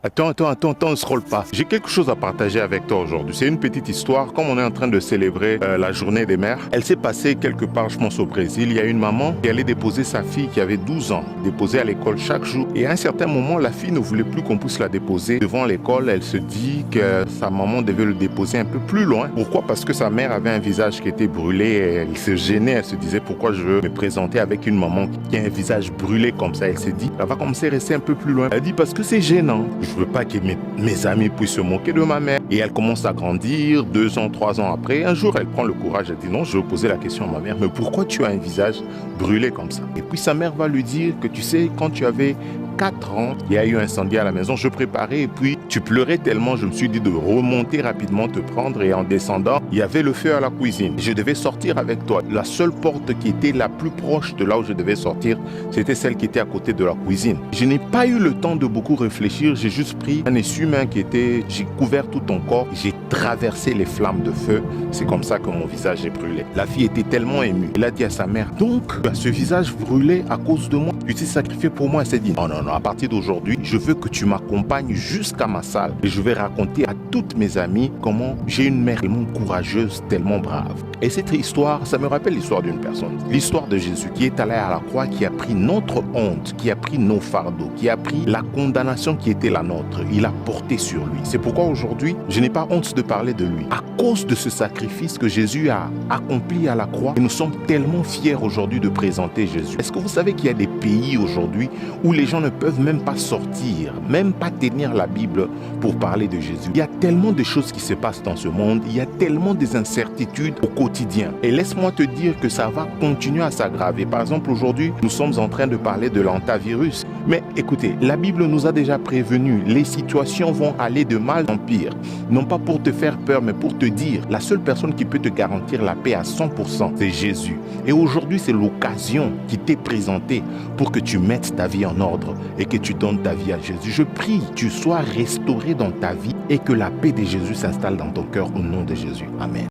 Attends, ne scrolle pas. J'ai quelque chose à partager avec toi aujourd'hui. C'est une petite histoire. Comme on est en train de célébrer la journée des mères, elle s'est passée quelque part, je pense au Brésil. Il y a une maman qui allait déposer sa fille qui avait 12 ans, déposer à l'école chaque jour. Et à un certain moment, la fille ne voulait plus qu'on puisse la déposer devant l'école. Elle se dit que sa maman devait le déposer un peu plus loin. Pourquoi? Parce que sa mère avait un visage qui était brûlé. Et elle se gênait. Elle se disait pourquoi je veux me présenter avec une maman qui a un visage brûlé comme ça. Elle s'est dit, elle va commencer à rester un peu plus loin. Elle dit parce que c'est gênant. Je veux pas que mes amis puissent se moquer de ma mère. Et elle commence à grandir, 2 ans, 3 ans après. Un jour, elle prend le courage, elle dit non, je vais poser la question à ma mère, mais pourquoi tu as un visage brûlé comme ça? Et puis sa mère va lui dire que tu sais, quand tu avais 4 ans, il y a eu un incendie à la maison, je préparais et puis tu pleurais tellement, je me suis dit de remonter rapidement, te prendre et en descendant, il y avait le feu à la cuisine. Je devais sortir avec toi. La seule porte qui était la plus proche de là où je devais sortir, c'était celle qui était à côté de la cuisine. Je n'ai pas eu le temps de beaucoup réfléchir, j'ai juste pris un essuie-main j'ai couvert tout ton corps, j'ai traversé les flammes de feu. C'est comme ça que mon visage est brûlé. La fille était tellement émue. Elle a dit à sa mère, donc, ce visage brûlé à cause de moi, tu t'es sacrifié pour moi. Elle s'est dit, non, à partir d'aujourd'hui, je veux que tu m'accompagnes jusqu'à ma salle et je vais raconter à toutes mes amies comment j'ai une mère tellement courageuse, tellement brave. Et cette histoire, ça me rappelle l'histoire d'une personne. L'histoire de Jésus qui est allé à la croix, qui a pris notre honte, qui a pris nos fardeaux, qui a pris la condamnation qui était la nôtre. Il a porté sur lui. C'est pourquoi aujourd'hui, je n'ai pas honte de parler de lui. À cause de ce sacrifice que Jésus a accompli à la croix, et nous sommes tellement fiers aujourd'hui de présenter Jésus. Est-ce que vous savez qu'il y a des pays aujourd'hui où les gens ne peuvent même pas sortir, même pas tenir la Bible pour parler de Jésus? Il y a tellement de choses qui se passent dans ce monde, il y a tellement des incertitudes au quotidien. Et laisse-moi te dire que ça va continuer à s'aggraver. Par exemple, aujourd'hui, nous sommes en train de parler de l'antivirus. Mais écoutez, la Bible nous a déjà prévenu, les situations vont aller de mal en pire. Non pas pour te faire peur, mais pour te dire, la seule personne qui peut te garantir la paix à 100%, c'est Jésus. Et aujourd'hui, c'est l'occasion qui t'est présentée pour que tu mettes ta vie en ordre et que tu donnes ta vie à Jésus. Je prie que tu sois restauré dans ta vie et que la paix de Jésus s'installe dans ton cœur au nom de Jésus. Amen.